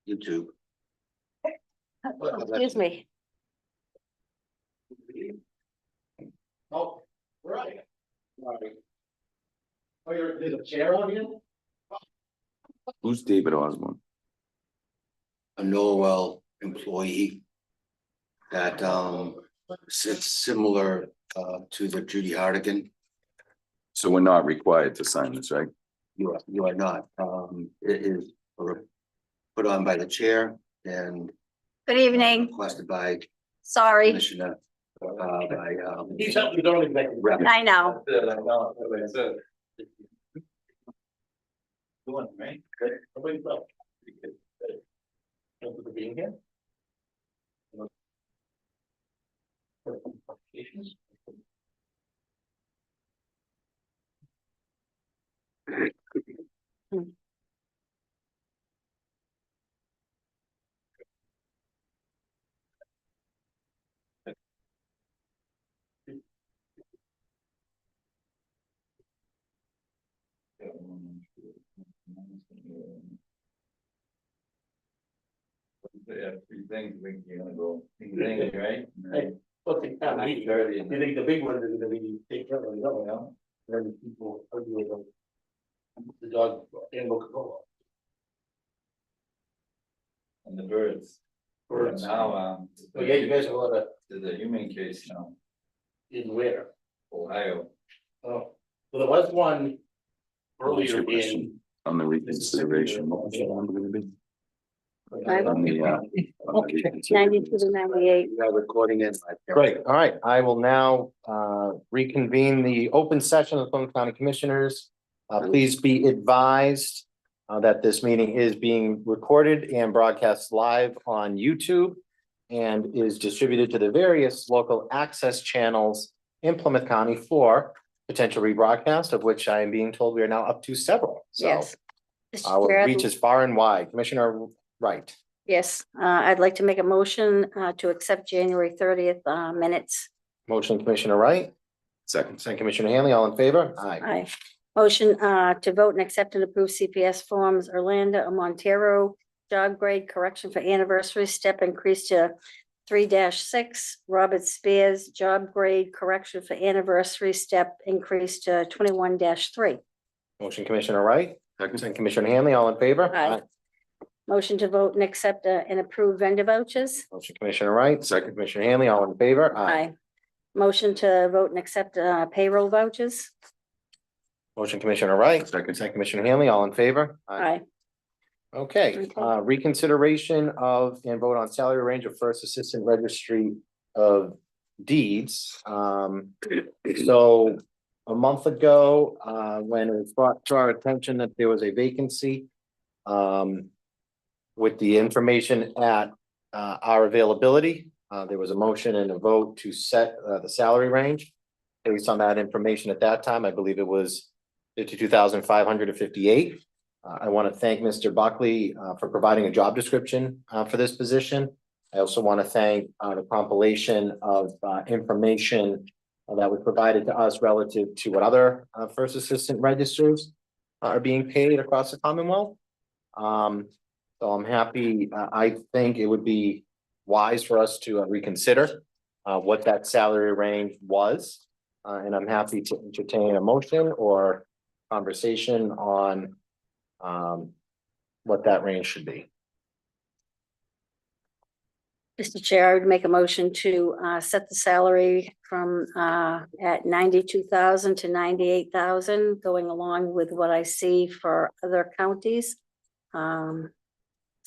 YouTube. Excuse me. Oh, right. Oh, there's a chair on here? Who's David Osborne? A Norwell employee that sits similar to the Judy Hardigan. So we're not required to sign this, right? You are not. It is put on by the chair and Good evening. requested by Sorry, Commissioner. By He's up to the executive. Rep. I know. Doing, right? Good. Everybody's well. Good. Thank you for being here. Applications? Yeah, three things, you're gonna go, right? Hey, well, take time to eat. You think the big ones are gonna be take care of, you know? Then people argue about the dog animal control. And the birds. Birds. Now, Oh, yeah, you guys have a lot of there's a human case now, in where? Ohio. Oh, well, there was one What's your earlier in. question on the reconsideration? What was the one gonna be? I- On the, Okay. 92 to 98. We are recording it. Great, all right, I will now reconvene the open session of the Plymouth County Commissioners. Please be advised that this meeting is being recorded and broadcast live on YouTube and is distributed to the various local access channels in Plymouth County for potential rebroadcast, of which I am being told we are now up to several. So Yes. I will Mr. Chair, reach as far and wide. Commissioner Wright. yes, I'd like to make a motion to accept January 30th minutes. Motion Commissioner Wright, second, second Commissioner Hanley, all in favor? Aye. Aye. Motion to vote and accept and approve CPS forms, Orlando Montero, job grade correction for anniversary step increase to 3-6, Robert Spears, job grade correction for anniversary step increase to 21-3. Motion Commissioner Wright, second, second Commissioner Hanley, all in favor? Aye. Motion to vote and accept and approve vendor vouchers. Motion Commissioner Wright, second, Commissioner Hanley, all in favor? Aye. Motion to vote and accept payroll vouchers. Motion Commissioner Wright, second, second Commissioner Hanley, all in favor? Aye. Okay, Okay. reconsideration of and vote on salary range of First Assistant Registry of Deeds. So a month ago, when it was brought to our attention that there was a vacancy, with the information at our availability, there was a motion and a vote to set the salary range. Based on that information at that time, I believe it was 52,558. I want to thank Mr. Buckley for providing a job description for this position. I also want to thank the compilation of information that was provided to us relative to what other first assistant registers are being paid across the Commonwealth. So I'm happy. I think it would be wise for us to reconsider what that salary range was. And I'm happy to entertain a motion or conversation on what that range should be. Mr. Chair, I would make a motion to set the salary from at 92,000 to 98,000, going along with what I see for other counties.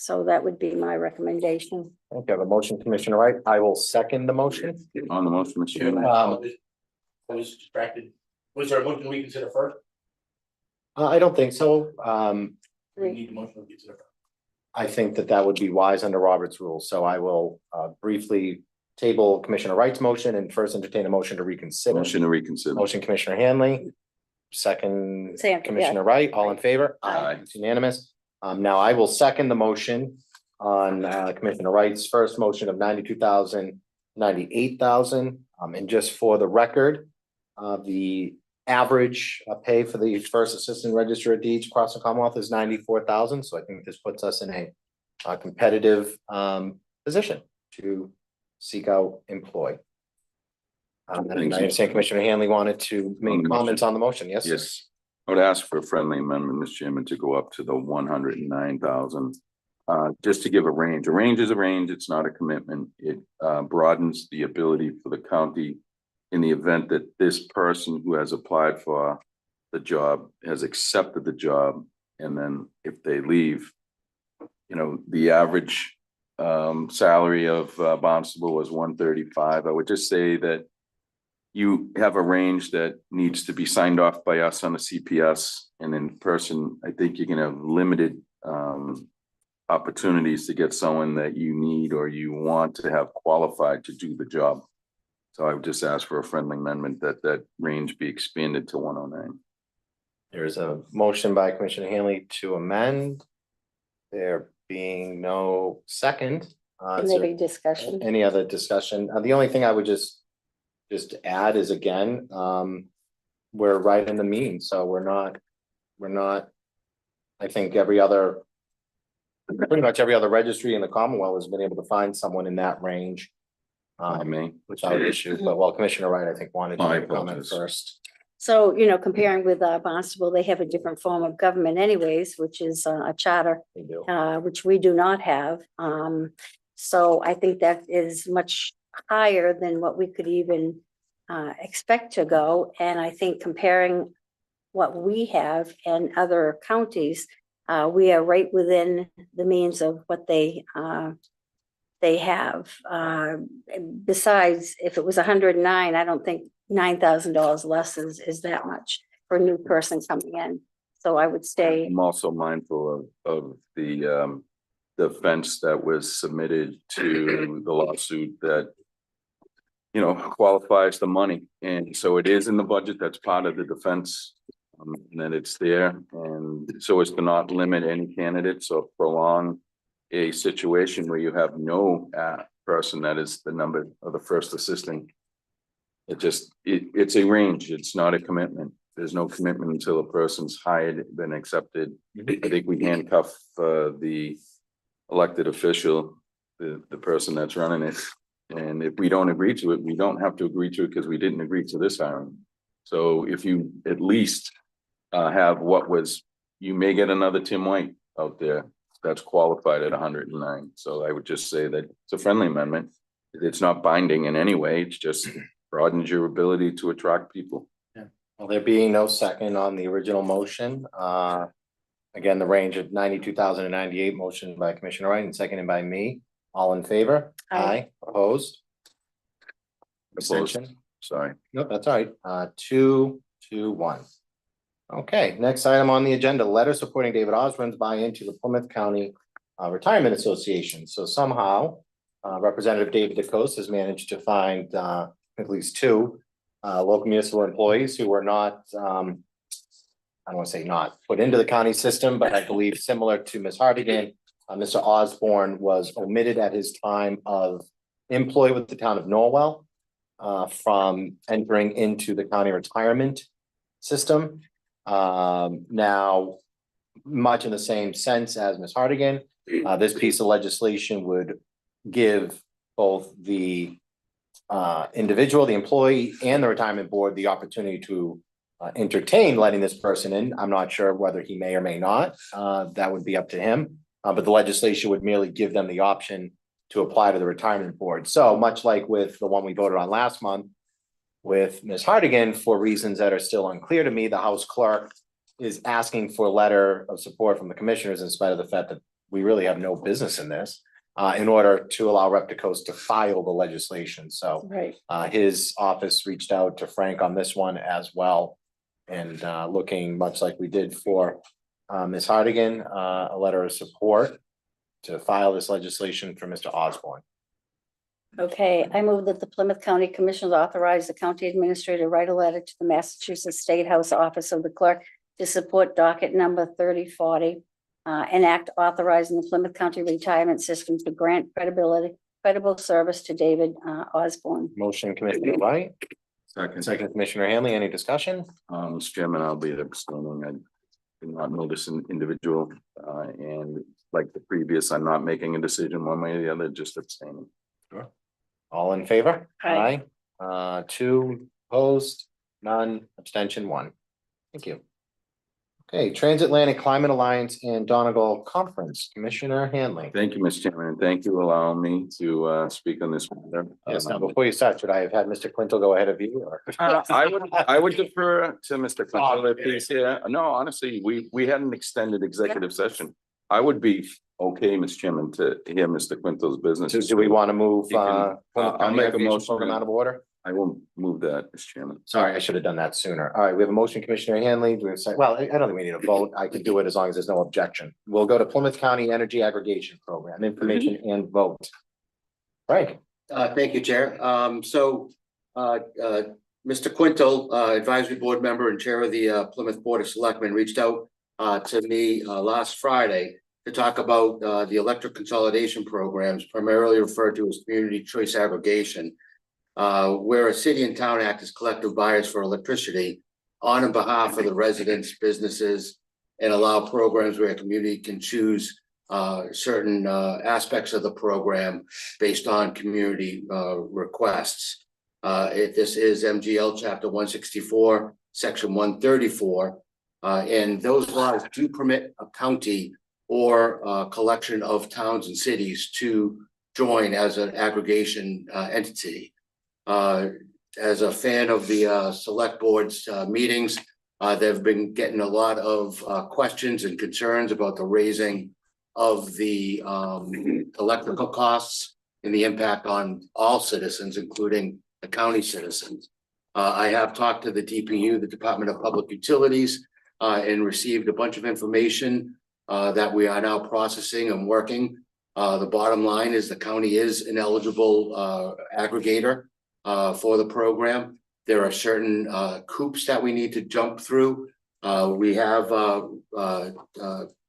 So that would be my recommendation. Okay, I have a motion, Commissioner Wright. I will second the motion. on the motion, Mr. Chairman. I was distracted. Was there a motion we consider first? I don't think so. We need a motion to consider. I think that that would be wise under Robert's rules. So I will briefly table Commissioner Wright's motion and first entertain a motion to reconsider. Motion to reconsider. Motion Commissioner Hanley, second Sam, yeah. Commissioner Wright, all in favor? Aye. It's unanimous. Now I will second the motion on Commissioner Wright's first motion of 92,000, 98,000. And just for the record, the average pay for the first assistant register of deeds across the Commonwealth is 94,000. So I think this puts us in a competitive position to seek out employ. And I understand Commissioner Hanley wanted to make comments on the motion, yes? Yes, I would ask for a friendly amendment, Mr. Chairman, to go up to the 109,000. Just to give a range. A range is a range. It's not a commitment. It broadens the ability for the county in the event that this person who has applied for the job has accepted the job, and then if they leave, you know, the average salary of Barnstable was 135. I would just say that you have a range that needs to be signed off by us on the CPS, and in person, I think you can have limited opportunities to get someone that you need or you want to have qualified to do the job. So I would just ask for a friendly amendment that that range be expanded to 109. There's a motion by Commissioner Hanley to amend. There being no second. Is there Any discussion? any other discussion? The only thing I would just add is, again, we're right in the mean, so we're not, I think pretty much every other registry in the Commonwealth has been able to find someone in that range. I mean, Without issue, but well, Commissioner Wright, I think wanted to I make a comment apologize. first. So, comparing with Barnstable, they have a different form of government anyways, which is a charter, They do. which we do not have. So I think that is much higher than what we could even expect to go. And I think comparing what we have and other counties, we are right within the means of what they have. Besides, if it was 109, I don't think $9,000 less is that much for a new person coming in. So I would say, I'm also mindful of the defense that was submitted to the lawsuit that, you know, qualifies the money. And so it is in the budget. That's part of the defense. And then it's there. And so as to not limit any candidates or prolong a situation where you have no person that is the number of the first assistant. It's a range. It's not a commitment. There's no commitment until a person's hired, been accepted. I think we handcuff the elected official, the person that's running it. And if we don't agree to it, we don't have to agree to it because we didn't agree to this hiring. So if you at least have you may get another Tim White out there that's qualified at 109. So I would just say that it's a friendly amendment. It's not binding in any way. It's just broadens your ability to attract people. Well, there being no second on the original motion, again, the range of 92,000 to 98, motion by Commissioner Wright and seconded by me. All in favor? Aye. Opposed? Opposed. Abstention? Sorry. Nope, that's all right. 2-1. Okay, next item on the agenda, letter supporting David Osborne's buy-in to the Plymouth County Retirement Association. So somehow, Representative David DeCoste has managed to find at least two local municipal employees who were not, I don't want to say not put into the county system, but I believe similar to Ms. Hartigan, Mr. Osborne was omitted at his time of employ with the town of Norwell from entering into the county retirement system. Now, much in the same sense as Ms. Hartigan, this piece of legislation would give both the individual, the employee, and the retirement board the opportunity to entertain letting this person in. I'm not sure whether he may or may not. That would be up to him. But the legislation would merely give them the option to apply to the retirement board. So much like with the one we voted on last month with Ms. Hartigan, for reasons that are still unclear to me, the House clerk is asking for a letter of support from the commissioners in spite of the fact that we really have no business in this, in order to allow Rep. DeCoste to file the legislation. So right. his office reached out to Frank on this one as well. And looking much like we did for Ms. Hartigan, a letter of support to file this legislation for Mr. Osborne. Okay, I move that the Plymouth County Commissioners authorize the county administrator to write a letter to the Massachusetts State House Office of the Clerk to support docket number 3040, an act authorizing the Plymouth County Retirement System to grant credible service to David Osborne. Motion, Commissioner White. Second, Commissioner Hanley. Any discussion? Mr. Chairman, I'll be abstaining. I did not know this individual, and like the previous, I'm not making a decision one way or the other, just abstaining. All in favor? Aye. Two opposed, none, abstention, one. Thank you. Okay, Transatlantic Climate Alliance and Donegal Conference, Commissioner Hanley. Thank you, Mr. Chairman, and thank you for allowing me to speak on this matter. Yes, now before you start, should I have had Mr. Quintal go ahead of you or? I would defer to Mr. Quintal if he's here. No, honestly, we had an extended executive session. I would be okay, Mr. Chairman, to hear Mr. Quintal's business. Do we want to move? You can- I'll make a Aggregation motion. Program out of order? I will move that, Mr. Chairman. Sorry, I should have done that sooner. All right, we have a motion, Commissioner Hanley. Do we have a second? Well, I don't think we need a vote. I could do it as long as there's no objection. We'll go to Plymouth County Energy Aggregation Program, information and vote. Frank, Thank you, Chair. Mr. Quintal, advisory board member and chair of the Plymouth Board of Selectmen, reached out to me last Friday to talk about the electric consolidation programs, primarily referred to as community choice aggregation, where a city and town act as collective buyers for electricity on and behalf of the residents, businesses, and allow programs where a community can choose certain aspects of the program based on community requests. This is MGL Chapter 164, Section 134, and those laws do permit a county or a collection of towns and cities to join as an aggregation entity. As a fan of the select board's meetings, they've been getting a lot of questions and concerns about the raising of the electrical costs and the impact on all citizens, including the county citizens. I have talked to the DPU, the Department of Public Utilities, and received a bunch of information that we are now processing and working. The bottom line is the county is an eligible aggregator for the program. There are certain hoops that we need to jump through. We have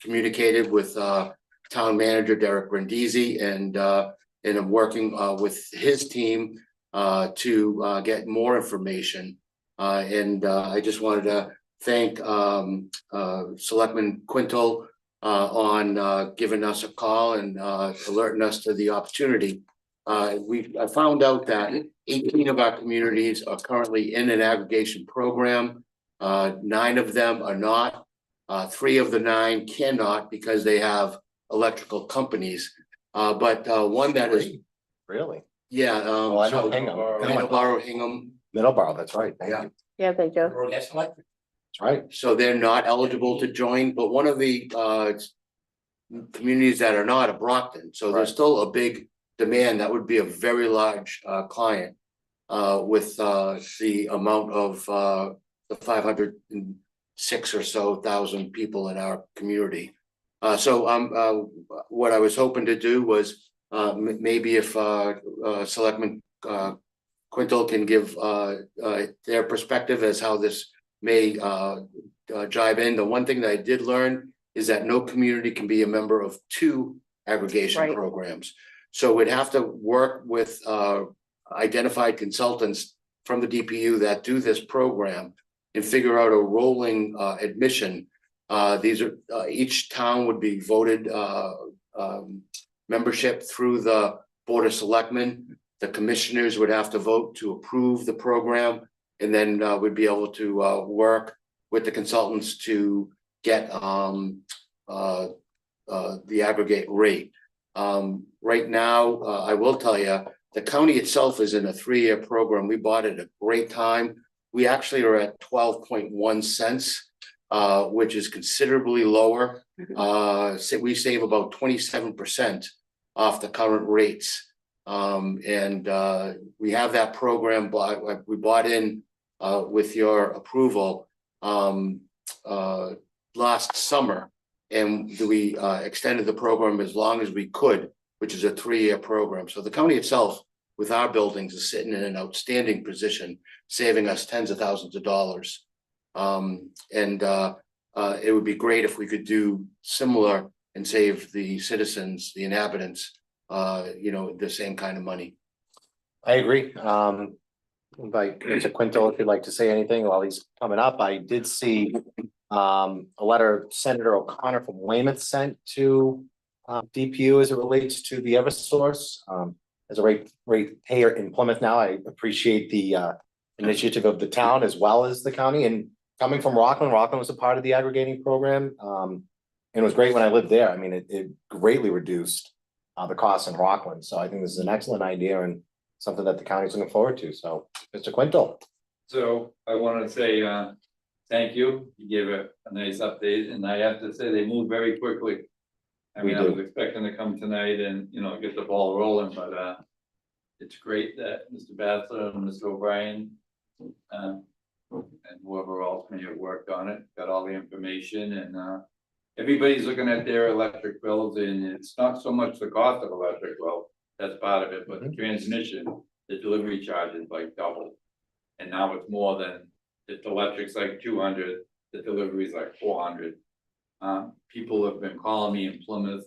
communicated with town manager Derek Brindisi, and I'm working with his team to get more information. I just wanted to thank Selectman Quintal on giving us a call and alerting us to the opportunity. I found out that 18 of our communities are currently in an aggregation program. 9 of them are not. 3 of the 9 cannot because they have electrical companies. But one that is, really? yeah. Oh, I know Hingham. Middleborough, Hingham. Middleborough, that's right. Thank Yeah. you. Yeah, they do. That's right. So they're not eligible to join, but one of the communities that are not are Brockton. So there's still a big demand. That would be a very large client with the amount of the 506 or so thousand people in our community. So what I was hoping to do was maybe if Selectman Quintal can give their perspective as how this may jive in. The one thing that I did learn is that no community can be a member of 2 aggregation Right. programs. So we'd have to work with identified consultants from the DPU that do this program and figure out a rolling admission. These are each town would be voted membership through the Board of Selectmen. The commissioners would have to vote to approve the program, and then we'd be able to work with the consultants to get the aggregate rate. Right now, I will tell you, the county itself is in a 3-year program. We bought it at a great time. We actually are at 12.1 cents, which is considerably lower. So we save about 27% off the current rates. And we have that program, we bought in with your approval last summer, and we extended the program as long as we could, which is a 3-year program. So the county itself, with our buildings, is sitting in an outstanding position, saving us tens of thousands of dollars. It would be great if we could do similar and save the citizens, the inhabitants, the same kind of money. I agree. Invite Mr. Quintal if you'd like to say anything while he's coming up. I did see a letter Senator O'Connor from Weymouth sent to DPU as it relates to the Eversource. As a rate payer in Plymouth now, I appreciate the initiative of the town as well as the county. And coming from Rockland was a part of the aggregating program. And it was great when I lived there. I mean, it greatly reduced the costs in Rockland. So I think this is an excellent idea and something that the county's looking forward to. So, Mr. Quinto. So I want to say, thank you. You gave a nice update, and I have to say they moved very quickly. I We mean, I do. was expecting to come tonight and, get the ball rolling, but, it's great that Mr. Bassler and Mr. O'Brien, and whoever else may have worked on it, got all the information and, everybody's looking at their electric bills, and it's not so much the cost of electric, well, that's part of it, but the transmission, the delivery charge is like double. And now it's more than, if the electric's like 200, the delivery's like 400. People have been calling me in Plymouth,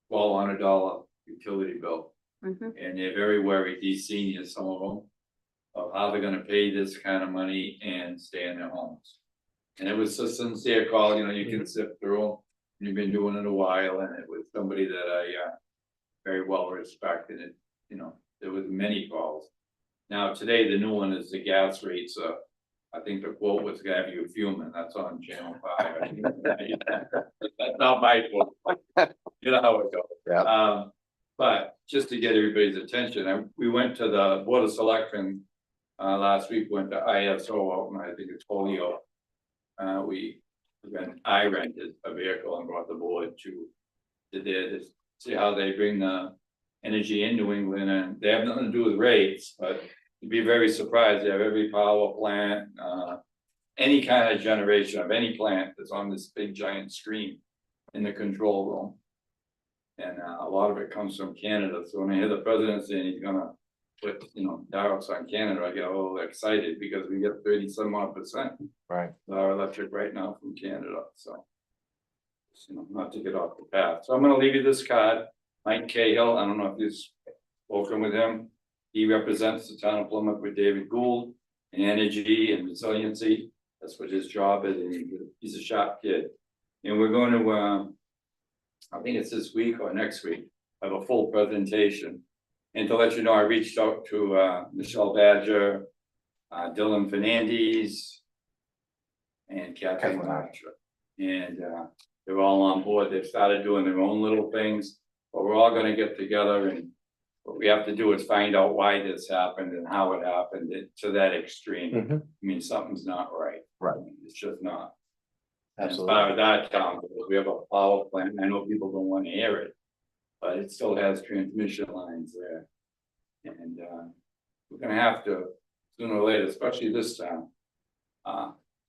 $1,200 utility bill. Mhm. And they're very worried, these seniors, some of them, of how they're gonna pay this kind of money and stay in their homes. And it was a sincere call, you can sift through them. You've been doing it a while, and it was somebody that I very well respected. It, there was many calls. Now, today, the new one is the gas rates. I think the quote was gonna have you fuming. That's on Channel 5. That's not my quote. You know how it goes. Yeah. But just to get everybody's attention, we went to the Board of Selectmen last week, went to ISO out, and I think it's Holyoke. I rented a vehicle and brought the board to see how they bring the energy in New England, and they have nothing to do with rates, but you'd be very surprised. They have every power plant, any kind of generation of any plant that's on this big giant screen in the control room. And a lot of it comes from Canada. So when I hear the president saying he's gonna put, tariffs on Canada, I get a little excited because we get 30-some-odd% Right. of our electric right now from Canada. So, not to get off the path. So I'm gonna leave you this card. Mike Cahill, I don't know if you've spoken with him. He represents the town of Plymouth with David Gould in energy and resiliency. That's what his job is, and he's a sharp kid. And we're going to, I think it's this week or next week, have a full presentation. And to let you know, I reached out to Michelle Badger, Dylan Fernandez, and Kathleen Archer. And they're all on board. They've started doing their own little things, but we're all gonna get together, and what we have to do is find out why this happened and how it happened to that extreme. Mhm. I mean, something's not right. Right. It's just not. Absolutely. As far as our town goes, we have a power plant. I know people don't want to hear it, but it still has transmission lines there. And we're gonna have to, sooner or later, especially this town,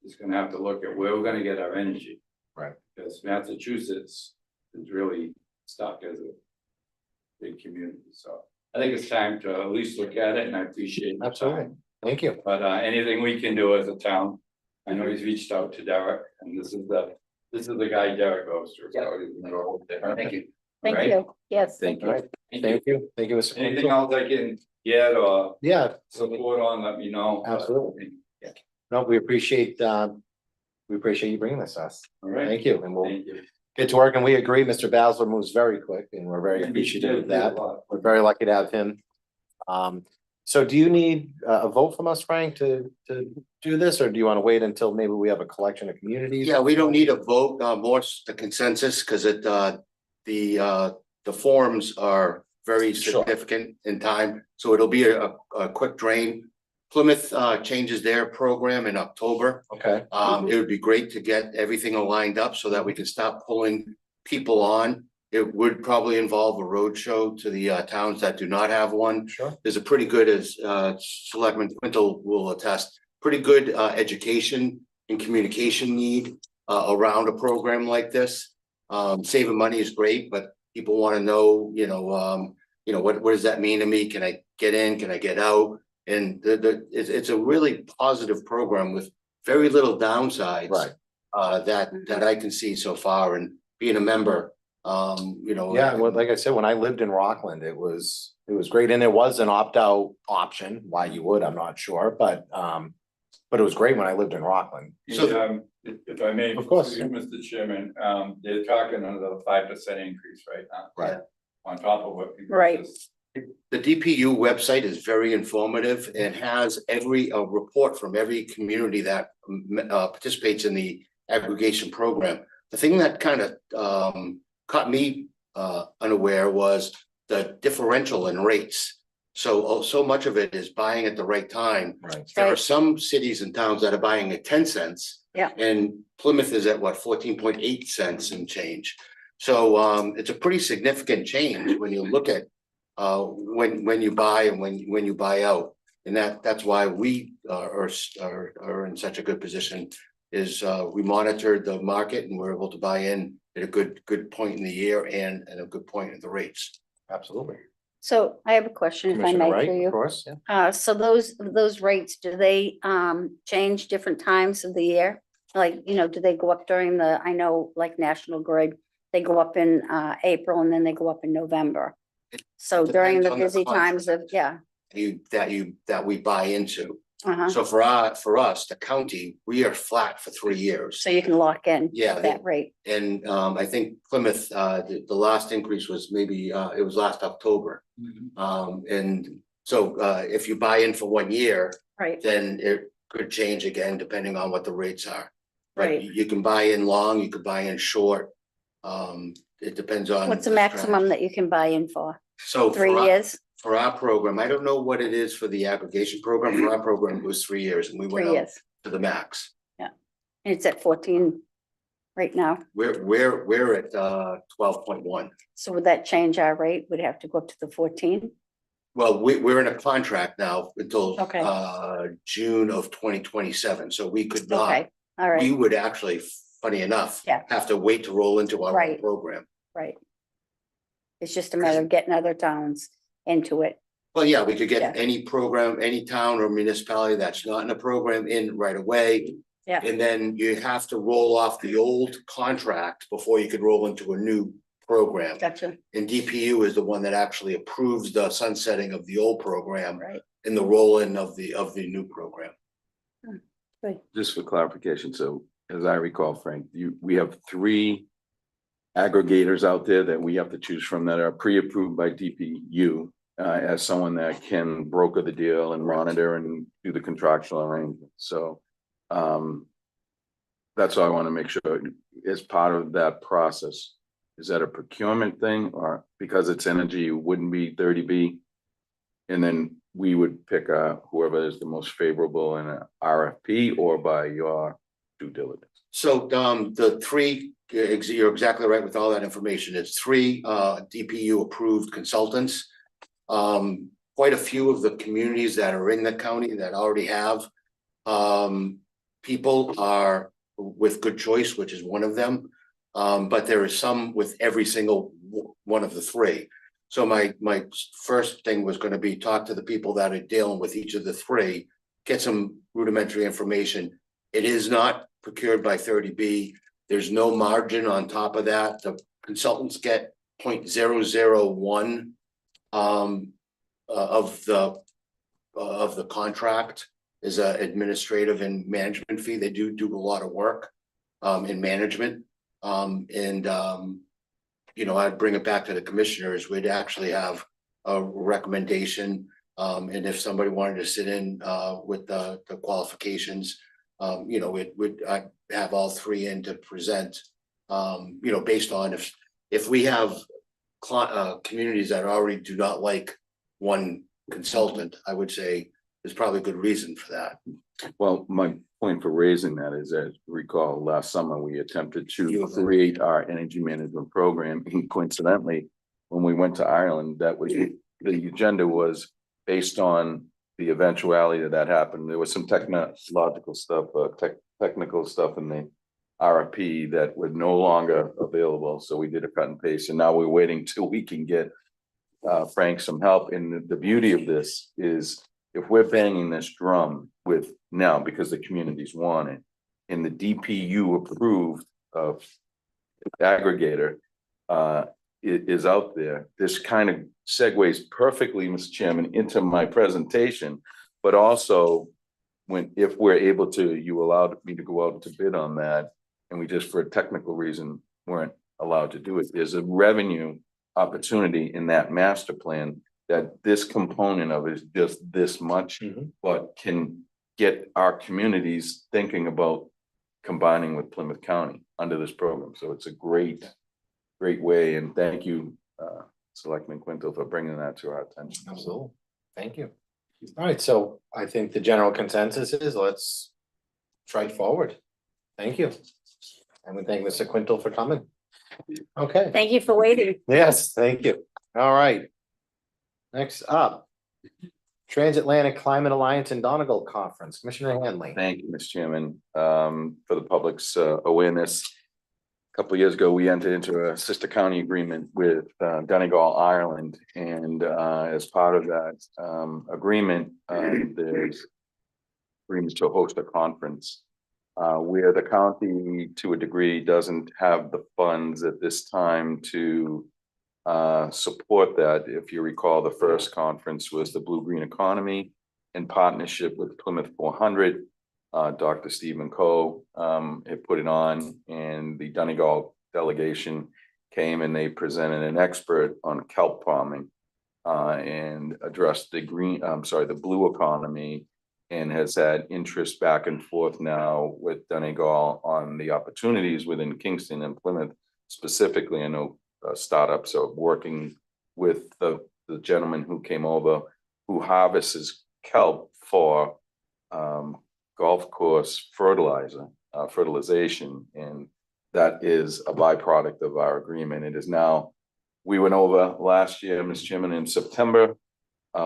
just gonna have to look at where we're gonna get our energy. Right. Because Massachusetts is really stuck as a big community, so I think it's time to at least look at it, and I appreciate the Absolutely. time. Thank you. But anything we can do as a town, I know he's reached out to Derek, and this is the guy Derek goes through. So he's gonna go over there. Thank you. Thank Right. you. Yes. Thank All you. right. Thank you. Thank you. Thank you, Mr. Anything Quinto. else I can get or Yeah, support on, let me know. Absolutely. no, we appreciate you bringing this to us. All right. Thank you. And we'll Thank you. get to work, and we agree, Mr. Basler moves very quick, and we're very appreciative of that. We're very lucky to have him. So do you need a vote from us, Frank, to do this, or do you want to wait until maybe we have a collection of communities? Yeah, we don't need a vote, more the consensus, because the forms are very Sure. significant in time, so it'll be a quick drain. Plymouth changes their program in October. Okay, It would be great to get everything lined up so that we can stop pulling people on. It would probably involve a road show to the towns that do not have one. sure. There's a pretty good, as Selectman Quinto will attest, pretty good education and communication need around a program like this. Saving money is great, but people want to know, what does that mean to me? Can I get in? Can I get out? And it's a really positive program with very little downsides. Right. That I can see so far, and being a member, Yeah, well, like I said, when I lived in Rockland, it was great, and there was an opt-out option. Why you would, I'm not sure, but it was great when I lived in Rockland. So- The If I may. Of course, through you, Mr. Chairman, they're talking another 5% increase right now. Right. On top of what. people Right. just- The DPU website is very informative and has every report from every community that participates in the aggregation program. The thing that kind of caught me unaware was the differential in rates. So much of it is buying at the right time. Right. There are Right. some cities and towns that are buying at 10 cents. Yeah. And Plymouth is at what, 14.8 cents and change. So it's a pretty significant change when you look at when you buy and when you buy out. And that's why we are in such a good position is we monitored the market and we're able to buy in at a good point in the year and at a good point in the rates. Absolutely. So I have a question, if I Commissioner may, Wright, through of you. course, yeah. So those rates, do they change different times of the year? Like, do they go up during I know like National Grid, they go up in April and then they go up in November. So during depends the on the busy times of, contract. That we buy into. uh-huh, So for us, the county, we are flat for 3 years. so you can lock in Yeah, that rate. and I think Plymouth, the last increase was maybe it was last October. And so if you buy in for 1 year, Right, then it could change again depending on what the rates are. But right. you can buy in long, you could buy in short. It depends on. What's the maximum that you can buy in for? So 3 years, for our program, I don't know what it is for the aggregation program. For our program, it was 3 years and we 3 went out years. to the max. And it's at 14 right now. We're at 12.1. So would that change our rate? Would have to go up to the 14? Well, we're in a contract now until Okay. June of 2027, so we could not, Okay, all we right, would actually, funny enough. Yeah. Have to wait to roll into our own Right. program. right. It's just a matter of getting other towns into it. Well, yeah, we could Yeah. get any program, any town or municipality that's not in a program in right away. Yeah. And then you have to roll off the old contract before you could roll into a new program. Gotcha, And DPU is the one that actually approves the sunsetting of the old program right. and the roll-in of the new program. Good. Just for clarification, so as I recall, Frank, we have 3 aggregators out there that we have to choose from that are pre-approved by DPU as someone that can broker the deal and monitor and do the contractual arrangement. So that's why I want to make sure as part of that process, is that a procurement thing or because it's energy, it wouldn't be 30B? And then we would pick whoever is the most favorable in an RFP or by your due diligence. So the 3, you're exactly right with all that information. It's 3 DPU approved consultants. Quite a few of the communities that are in the county that already have people are with Good Choice, which is one of them. But there is some with every single one of the 3. So my first thing was going to be talk to the people that are dealing with each of the 3, get some rudimentary information. It is not procured by 30B. There's no margin on top of that. The consultants get 0.001 of the contract is a administrative and management fee. They do a lot of work in management. I'd bring it back to the commissioners. We'd actually have a recommendation. And if somebody wanted to sit in with the qualifications, I'd have all 3 in to present, based on if we have communities that already do not like one consultant, I would say there's probably good reason for that. Well, my point for raising that is, as you recall, last summer, we attempted to create our energy management program. And coincidentally, when we went to Ireland, that was the agenda was based on the eventuality that happened. There was some technological stuff, technical stuff in the RFP that were no longer available. So we did a cut and paste, and now we're waiting till we can get Frank some help. And the beauty of this is if we're banging this drum with now because the communities want it and the DPU approved aggregator is out there, this kind of segues perfectly, Mr. Chairman, into my presentation, but also if we're able to, you allowed me to go out to bid on that, and we just for a technical reason weren't allowed to do it, there's a revenue opportunity in that master plan that this component of it is just this much, but can get our communities thinking about combining with Plymouth County under this program. So it's a great way, and thank you, Selectman Quinto, for bringing that to our attention. Absolutely. Thank you. All right, so I think the general consensus is let's strike forward. Thank you. And we thank Mr. Quinto for coming. Okay, Thank you for waiting. yes, thank you. All right. Next up, Transatlantic Climate Alliance and Donegal Conference, Commissioner Hanley. Thank you, Mr. Chairman. For the public's awareness, a couple of years ago, we entered into a sister county agreement with Donegal, Ireland, and as part of that agreement, there's agreement to host a conference where the county, to a degree, doesn't have the funds at this time to support that. If you recall, the first conference was the Blue Green Economy in partnership with Plymouth 400. Dr. Stephen Coe had put it on, and the Donegal delegation came and they presented an expert on kelp farming and addressed the blue economy, and has had interest back and forth now with Donegal on the opportunities within Kingston and Plymouth specifically. I know startups are working with the gentleman who came over who harvests kelp for golf course fertilization, and that is a byproduct of our agreement. It is now, we went over last year, Mr. Chairman, in September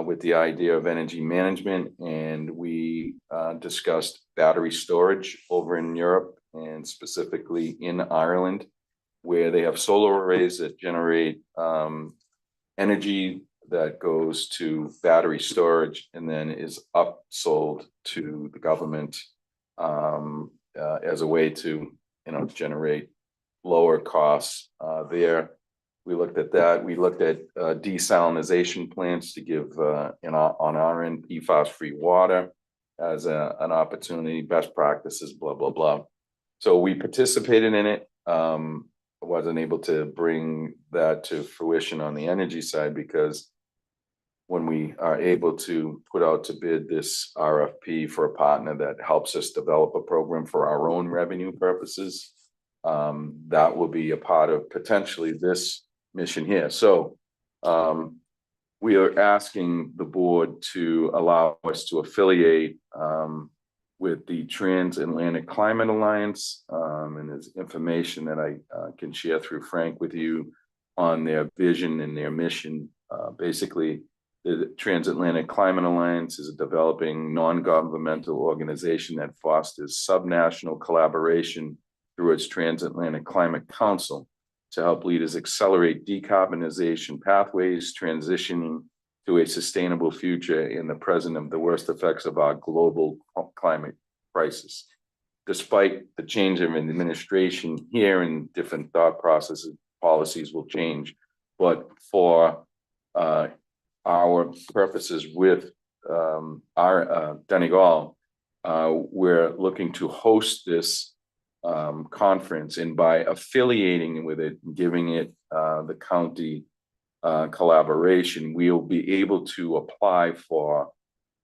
with the idea of energy management, and we discussed battery storage over in Europe and specifically in Ireland, where they have solar arrays that generate energy that goes to battery storage and then is upsold to the government as a way to, generate lower costs there. We looked at that. We looked at desalinization plants to give on our end PFAS-free water as an opportunity, best practices, blah, blah, blah. So we participated in it. I wasn't able to bring that to fruition on the energy side because when we are able to put out to bid this RFP for a partner that helps us develop a program for our own revenue purposes, that will be a part of potentially this mission here. So we are asking the board to allow us to affiliate with the Transatlantic Climate Alliance, and there's information that I can share through Frank with you on their vision and their mission. Basically, the Transatlantic Climate Alliance is a developing non-governmental organization that fosters subnational collaboration through its Transatlantic Climate Council to help leaders accelerate decarbonization pathways, transitioning to a sustainable future in the present of the worst effects of our global climate crisis. Despite the change of administration here and different thought processes, policies will change. But for our purposes with our Donegal, we're looking to host this conference, and by affiliating with it, giving it the county collaboration, we'll be able to apply for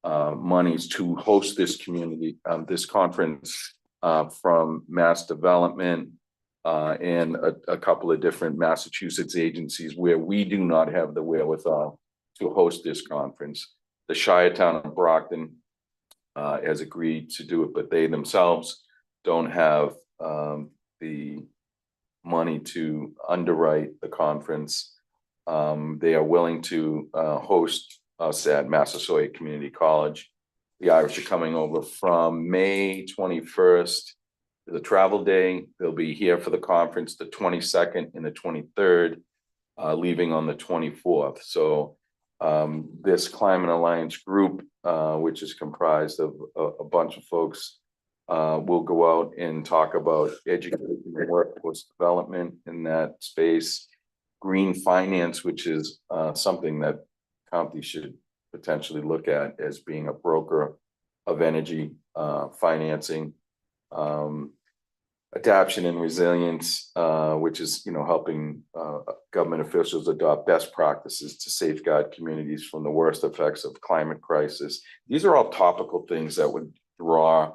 monies to host this this conference from Mass Development and a couple of different Massachusetts agencies where we do not have the wherewithal to host this conference. The Shire Town of Brockton has agreed to do it, but they themselves don't have the money to underwrite the conference. They are willing to host us at Massasoit Community College. The Irish are coming over from May 21st, the travel day. They'll be here for the conference the 22nd and the 23rd, leaving on the 24th. So this Climate Alliance group, which is comprised of a bunch of folks, will go out and talk about education and workforce development in that space, green finance, which is something that county should potentially look at as being a broker of energy financing, adaption and resilience, which is, helping government officials adopt best practices to safeguard communities from the worst effects of climate crisis. These are all topical things that would draw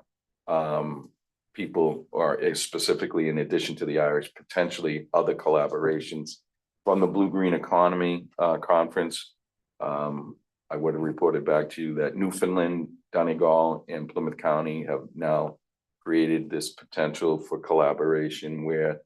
people, or specifically in addition to the Irish, potentially other collaborations. From the Blue Green Economy Conference, I would have reported back to you that Newfoundland, Donegal, and Plymouth County have now created this potential for collaboration where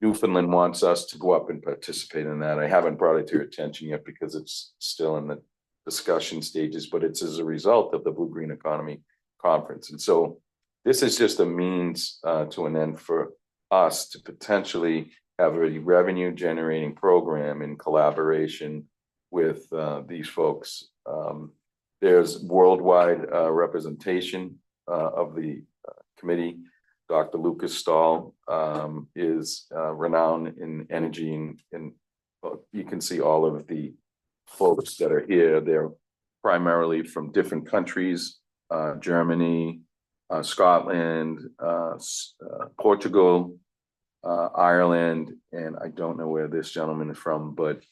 Newfoundland wants us to go up and participate in that. I haven't brought it to your attention yet because it's still in the discussion stages, but it's as a result of the Blue Green Economy Conference. And so this is just a means to an end for us to potentially have a revenue generating program in collaboration with these folks. There's worldwide representation of the committee. Dr. Lucas Stahl is renowned in energy, and you can see all of the folks that are here. They're primarily from different countries, Germany, Scotland, Portugal, Ireland, and I don't know where this gentleman is from, but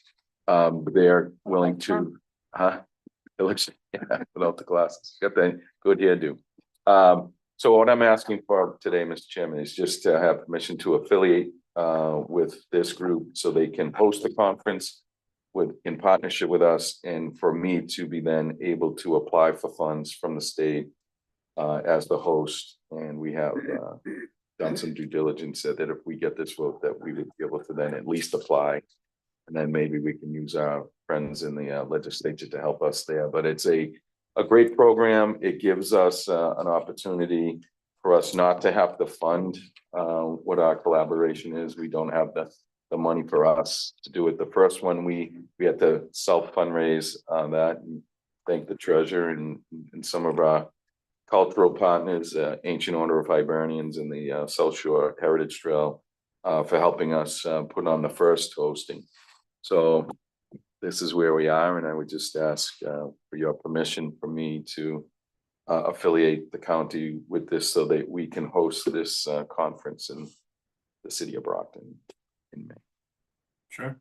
they're willing to, it looks, yeah, without the glasses, got that good hairdo. So what I'm asking for today, Mr. Chairman, is just to have permission to affiliate with this group so they can host the conference in partnership with us, and for me to be then able to apply for funds from the state as the host. And we have done some due diligence that if we get this vote, that we would be able to then at least apply. And then maybe we can use our friends in the legislature to help us there. But it's a great program. It gives us an opportunity for us not to have to fund what our collaboration is. We don't have the money for us to do it. The first one, we had to self fundraise that, and thank the treasurer and some of our cultural partners, Ancient Order of Hibernians and the South Shore Heritage Trail, for helping us put on the first hosting. So this is where we are, and I would just ask for your permission for me to affiliate the county with this so that we can host this conference in the city of Brockton in May. Sure.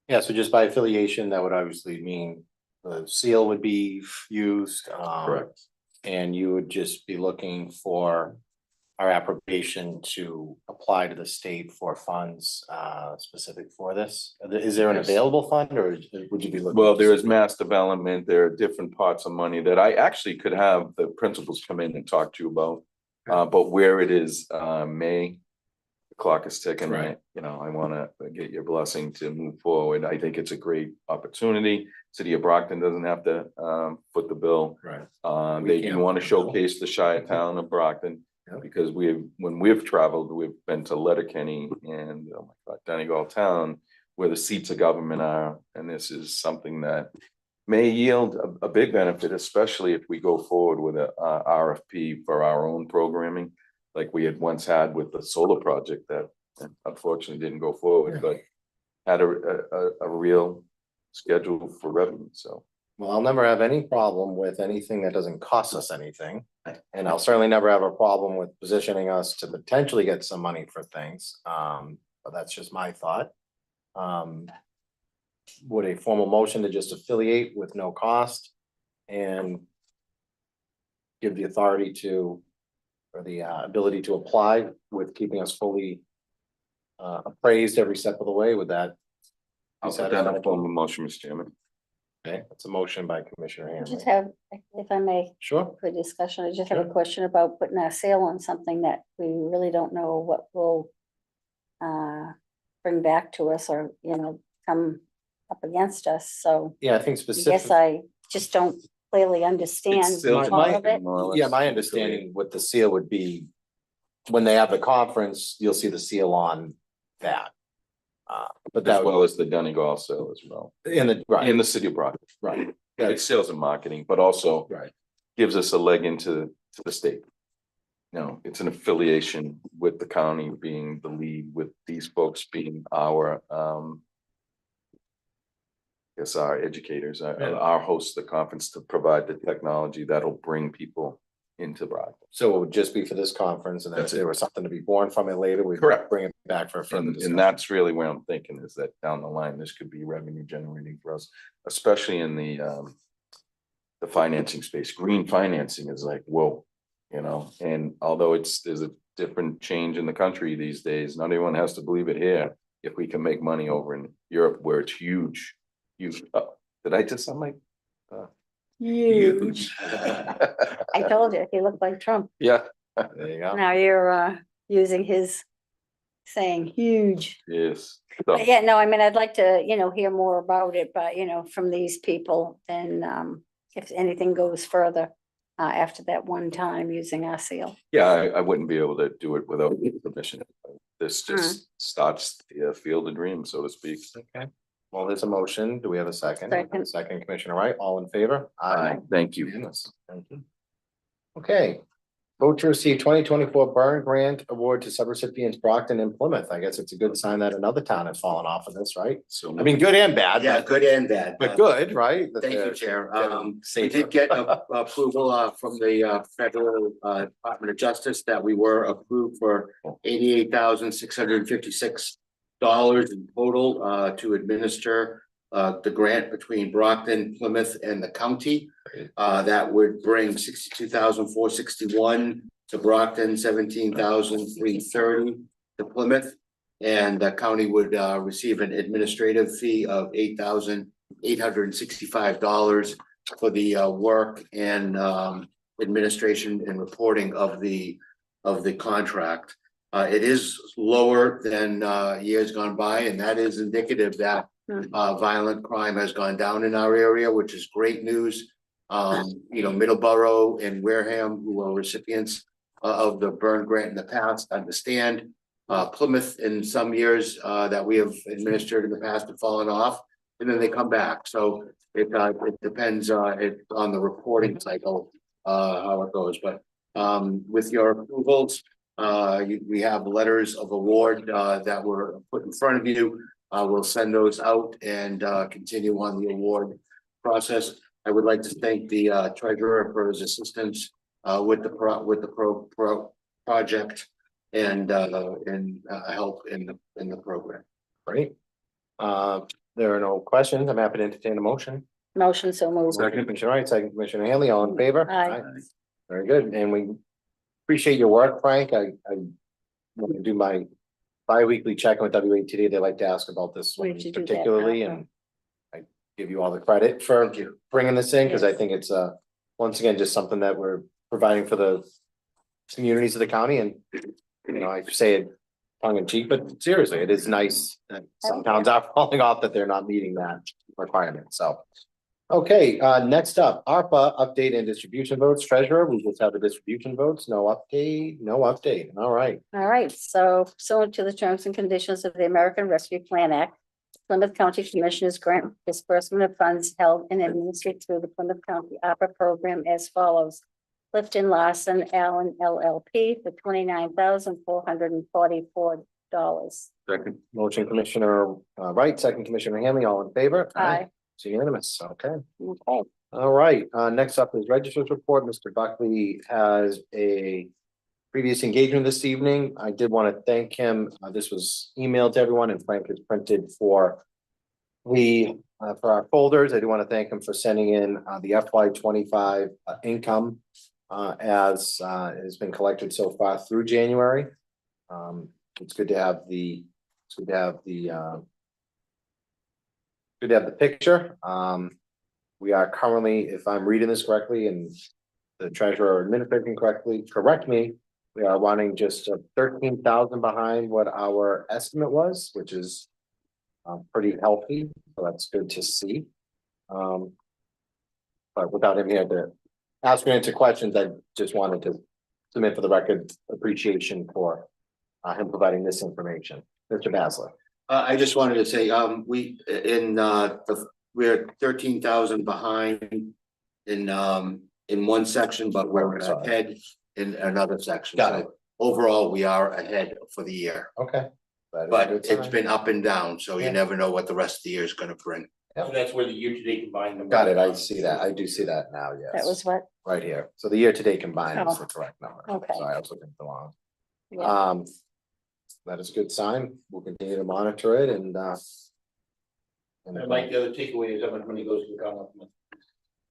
Yeah, so just by affiliation, that would obviously mean the seal would be used. Correct. And you would just be looking for our application to apply to the state for funds specific for this. Is there an Yes. available fund, or would you be looking? Well, there is mass development. There are different pots of money that I actually could have the principals come in and talk to you about. But where it is May, the clock is ticking, Right. I want to get your blessing to move forward. I think it's a great opportunity. City of Brockton doesn't have to foot the bill. Right. They can't do want to foot the bill. showcase the Shire town of Brockton. Yep. Because when we've traveled, we've been to Letterkenny and, oh my God, Donegal town, where the seats of government are. And this is something that may yield a big benefit, especially if we go forward with a RFP for our own programming, like we had once had with the solar project that unfortunately didn't go forward, but had a real schedule for revenue. So. Well, I'll never have any problem with anything that doesn't cost us anything. And I'll certainly never have a problem with positioning us to potentially get some money for things. But that's just my thought. Would a formal motion to just affiliate with no cost and give the authority to, or the ability to apply with keeping us fully appraised every step of the way, would that? I'll put that in a form of motion, Mr. Chairman. Okay, that's a motion by Commissioner I just Hamlin. have, if I may, Sure. for discussion, I just have a Sure. question about putting a sale on something that we really don't know what will bring back to us or, come up against us. So Yeah, I think I guess specific. I just don't clearly understand sales and all of marketing, it. more or less. Yeah, my understanding with the seal would be, when they have the conference, you'll see the seal on that. But As that well as the Donegal sale as well, in the, right, in the city of Brockton. right, It's sales and marketing, but also right. gives us a leg into the state. It's an affiliation with the county being the lead, with these folks being our our educators, our hosts of the conference, to provide the technology that'll bring people into Brockton. So it would just be for this conference and then if That's it. there was something to be born from it later, we Correct. bring it back for further And discussion. that's really where I'm thinking is that down the line, this could be revenue generating for us, especially in the financing space. Green financing is like, whoa, you know, and although there's a different change in the country these days, not everyone has to believe it here. If we can make money over in Europe where it's huge, huge. Did I just sound like? Huge. I told you, he looked like Trump. Yeah. There you go. Now you're using his saying huge. Yes. So, But yeah, no, I mean, I'd like to, hear more about it, but from these people and if anything goes further after that one time using our seal. yeah, I wouldn't be able to do it without permission. This just starts the field of dreams, so to speak. Okay. Well, there's a motion. Do we have a second? Second. Second, Commissioner Wright, all in favor? Thank you. Unanimous. Thank you. Okay. Vote to receive 2024 Burn Grant Award to subrecipients Brockton and Plymouth. I guess it's a good sign that another town has fallen off of this, right? So I mean, good and bad. Yeah, good and bad. But good, right? That Thank you, they're Chair. getting We safer. did get approval from the Federal Department of Justice that we were approved for $88,656 in total to administer the grant between Brockton, Plymouth, and the county. That would bring $62,461 to Brockton, $17,330 to Plymouth. And the county would receive an administrative fee of $8,865 for the work and administration and reporting of the contract. It is lower than years gone by, and that is indicative that violent crime has gone down in our area, which is great news. Middleborough and Wareham, who are recipients of the burn grant in the past, understand. Plymouth in some years that we have administered in the past have fallen off, and then they come back. So it depends on the reporting cycle, how it goes. But with your approvals, we have letters of award that were put in front of you. We'll send those out and continue on the award process. I would like to thank the treasurer for his assistance with the project and help in the program. Great. There are no questions. I'm happy to entertain a motion. Motion so moved. Second, Commissioner Wright, second, Commissioner Hanley, all in favor? Aye. Very good, and we appreciate your work, Frank. I want to do my bi-weekly check with WATD. They like to ask about this one Where'd you do that, particularly, Alpha? and I give you all the credit for bringing this in, because I think it's once again, just something that we're providing for the communities of the county, and I say it tongue in cheek, but seriously, it is nice that some towns are falling off that they're not meeting that requirement, so. Okay, next up, ARPA update and distribution votes. Treasurer, we just have the distribution votes, no update, all right. All right, so pursuant to the terms and conditions of the American Rescue Plan Act, Plymouth County Commissioners grant disbursement of funds held and administered through the Plymouth County ARPA program as follows. Clifton Larson Allen LLP for $29,444. second, Motion Commissioner Wright, second Commissioner Hanley, all in favor? Aye. It's unanimous, okay. Okay, All right, next up is Registrar's Report. Mr. Buckley has a previous engagement this evening. I did want to thank him. This was emailed to everyone and Frank has printed for our folders. I do want to thank him for sending in the FY25 income as has been collected so far through January. It's good to have the picture. We are currently, if I'm reading this correctly and the treasurer or administrator correct me, we are running just 13,000 behind what our estimate was, which is pretty healthy. So that's good to see. But without him here to ask me into questions, I just wanted to submit for the record appreciation for him providing this information. Mr. Basler. I just wanted to say, we're 13,000 behind in one section, but we're ahead in another section. Got So it. overall, we are ahead for the year, Okay. That is a but good it's sign. been up and down, so Yeah. you never know what the rest of the year is gonna bring. Yep. So that's where the year-to-date combined number. Got it. I see that. I do see that now, yes. That was what? Right here. So the year-to-date combined is Oh. the correct number. Okay. Sorry, I was looking at the wrong. Yeah. That is a good sign. We'll continue to monitor it and And Mike, the other takeaway is how much money goes to the Commonwealth.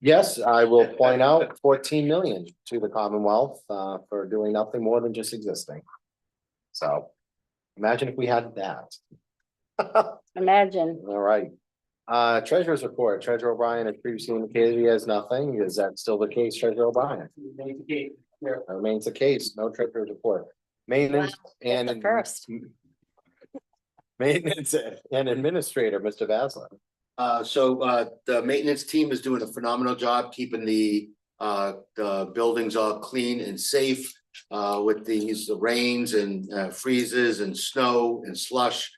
yes, I will point out 14 million to the Commonwealth for doing nothing more than just existing. So imagine if we had that. Imagine. All right. Treasurer's report. Treasurer O'Brien has previously indicated he has nothing. Is that still the case, Treasurer O'Brien? That remains the case. No treasurer's report. Maintenance and. The first. Maintenance and administrator, Mr. Vasler. The maintenance team is doing a phenomenal job keeping the buildings all clean and safe. With these rains and freezes and snow and slush.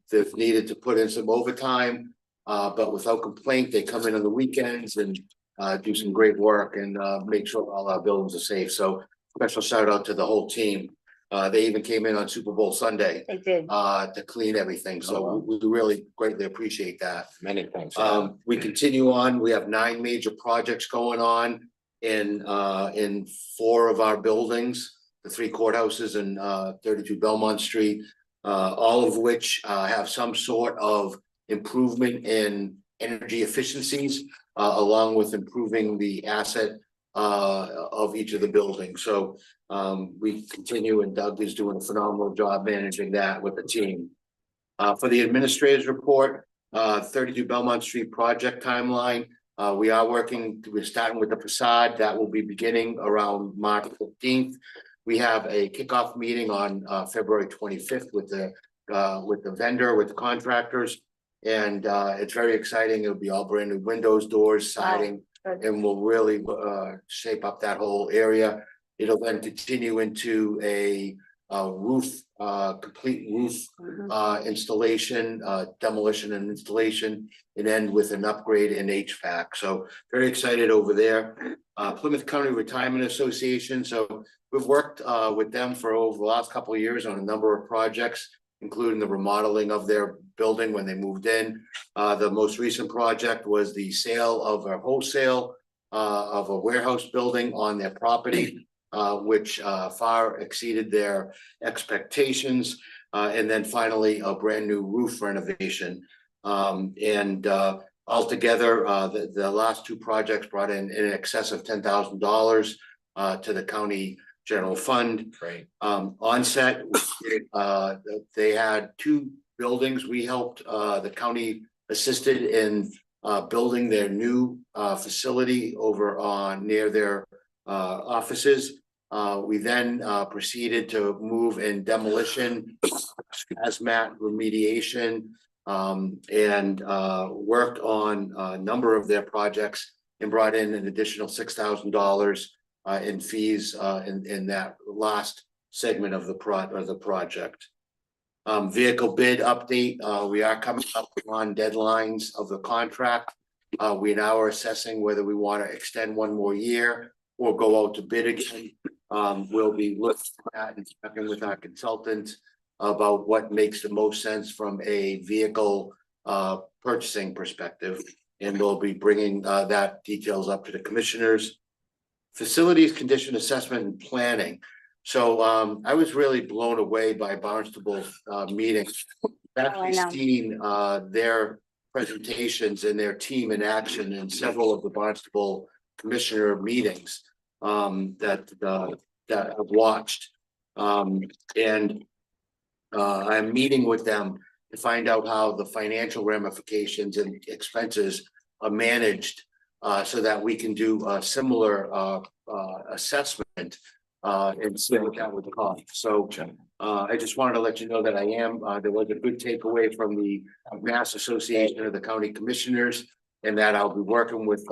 They've needed to put in some overtime, but without complaint, they come in on the weekends and do some great work and make sure all our buildings are safe. So special shout out to the whole team. They even came in on Super Bowl Sunday They did. to clean everything. So we really greatly appreciate that. Many thanks. We continue on. We have 9 major projects going on in 4 of our buildings, the 3 courthouses and 32 Belmont Street. All of which have some sort of improvement in energy efficiencies, along with improving the asset of each of the buildings. So we continue, and Doug is doing a phenomenal job managing that with the team. For the administrator's report, 32 Belmont Street project timeline. We're starting with the facade that will be beginning around March 15th. We have a kickoff meeting on February 25th with the vendor, with the contractors. And it's very exciting. It'll be all brand new windows, doors, siding, and we'll really shape up that whole area. It'll then continue into a roof, complete roof installation, demolition and installation, and end with an upgrade in HVAC. So very excited over there. Plymouth County Retirement Association. So we've worked with them for over the last couple of years on a number of projects, including the remodeling of their building when they moved in. The most recent project was the sale of a wholesale of a warehouse building on their property, which far exceeded their expectations. And then finally, a brand new roof renovation. Altogether, the last 2 projects brought in excess of $10,000 to the county general fund. Great. Onset, they had 2 buildings. We helped, the county assisted in building their new facility over on near their offices. We then proceeded to move in demolition, hazmat remediation, and worked on a number of their projects and brought in an additional $6,000 in fees in that last segment of the project. Vehicle bid update. We are coming up on deadlines of the contract. We now are assessing whether we want to extend 1 more year or go out to bid again. We'll be looking at and talking with our consultant about what makes the most sense from a vehicle purchasing perspective. And we'll be bringing that details up to the commissioners. Facilities condition assessment and planning. So I was really blown away by Barnstable's meeting. I've actually seen their presentations and their team in action in several of the Barnstable commissioner meetings that I've watched. And I'm meeting with them to find out how the financial ramifications and expenses are managed so that we can do a similar assessment and see what that would cost. So I just wanted to let you know that I am, there was a good takeaway from the Mass Association of the County Commissioners, and that I'll be working with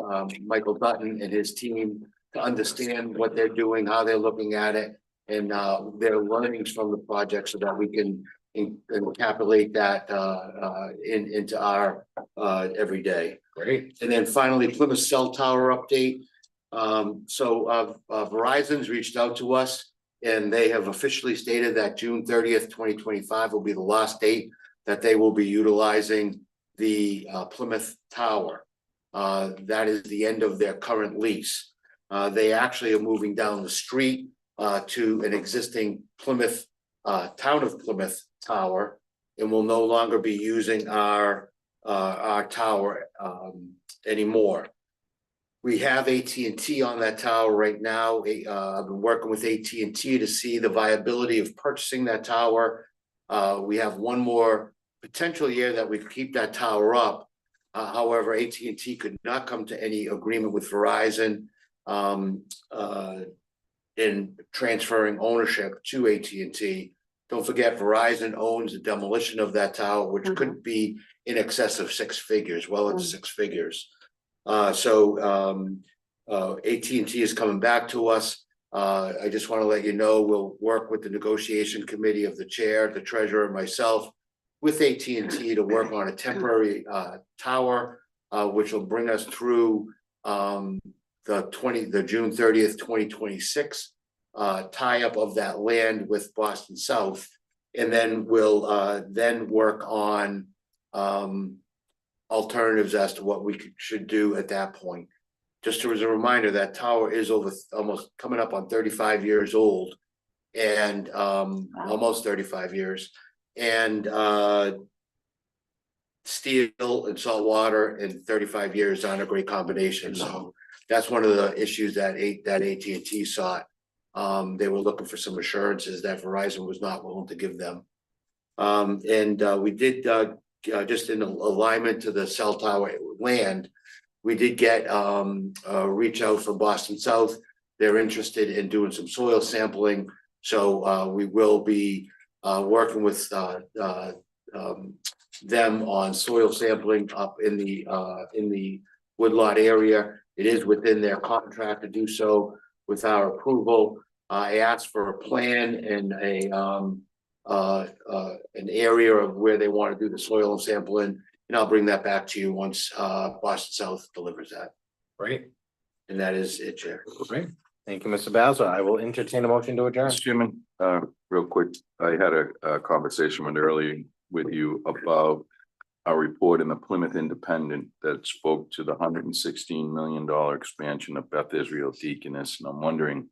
Michael Dutton and his team to understand what they're doing, how they're looking at it, and their learnings from the project so that we can encapsulate that into our everyday. Great. And then finally, Plymouth cell tower update. Verizon's reached out to us and they have officially stated that June 30th, 2025 will be the last date that they will be utilizing the Plymouth Tower. That is the end of their current lease. They actually are moving down the street to an existing Plymouth, town of Plymouth Tower, and will no longer be using our tower anymore. We have AT&T on that tower right now. I've been working with AT&T to see the viability of purchasing that tower. We have one more potential year that we could keep that tower up. However, AT&T could not come to any agreement with Verizon in transferring ownership to AT&T. Don't forget, Verizon owns the demolition of that tower, which could be in excess of six figures, well into six figures. So AT&T is coming back to us. I just want to let you know, we'll work with the negotiation committee of the chair, the treasurer, and myself with AT&T to work on a temporary tower, which will bring us through the June 30th, 2026 tie-up of that land with Boston South. And then we'll then work on alternatives as to what we should do at that point. Just as a reminder, that tower is almost coming up on 35 years old, and almost 35 years. And steel and salt water in 35 years aren't a great combination. So that's one of the issues that AT&T sought. They were looking for some assurances that Verizon was not willing to give them. We did just in alignment to the cell tower land, we did get a reach out from Boston South. They're interested in doing some soil sampling. So we will be working with them on soil sampling up in the woodlot area. It is within their contract to do so with our approval. I asked for a plan and an area of where they want to do the soil sampling, and I'll bring that back to you once Boston South delivers that. Great. And that is it, Chair. Great. Thank you, Mr. Bowser. I will entertain a motion to adjourn. Mr. Chairman, real quick, I had a conversation with you about a report in the Plymouth Independent that spoke to the $116 million expansion of Beth Israel Deaconess, and I'm wondering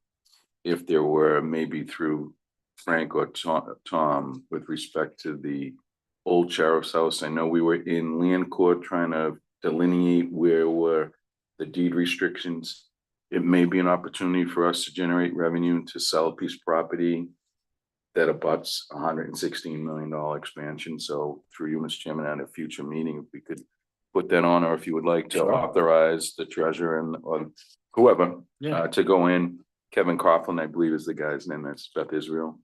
if there were maybe through Frank or Tom with respect to the old sheriff's house. I know we were in land court trying to delineate where were the deed restrictions. It may be an opportunity for us to generate revenue to sell a piece of property that abuts $116 million expansion. So through you, Mr. Chairman, at a future meeting, if we could put that on, or if you would like to authorize the treasurer and or whoever to go in. Kevin Coughlin, I believe, is the guy's name. That's Beth Israel.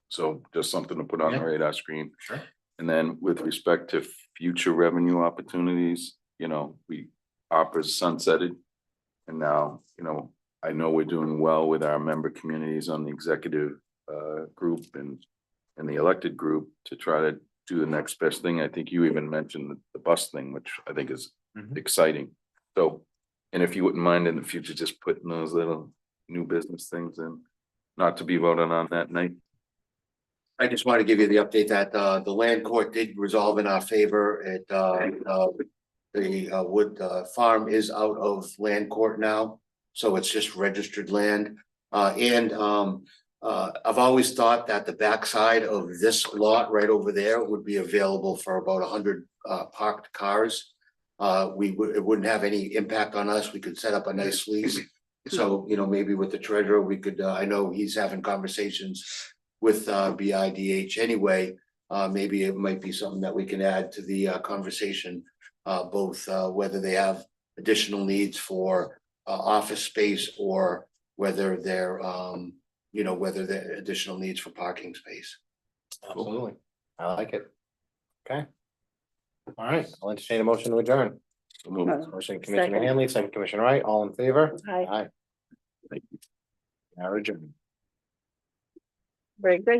So just something to put on the radar screen. Sure. And then with respect to future revenue opportunities, Opera's sunsetted. And now, I know we're doing well with our member communities on the executive group and the elected group to try to do the next best thing. I think you even mentioned the bus thing, which I think is exciting. So, and if you wouldn't mind in the future, just putting those little new business things in, not to be voted on that night. I just want to give you the update that the land court did resolve in our favor. The wood farm is out of land court now, so it's just registered land. I've always thought that the backside of this lot right over there would be available for about 100 parked cars. It wouldn't have any impact on us. We could set up a nice lease. So, maybe with the treasurer, we could, I know he's having conversations with BIDH anyway. Maybe it might be something that we can add to the conversation, both whether they have additional needs for office space or whether they're, whether they're additional needs for parking space. Absolutely. I like it. Okay. All right, I'll entertain a motion to adjourn. Motion Commissioner Second. Hanley, second Commissioner Wright, all in favor? Aye. Aye. Thank you. Now adjourned. Very good.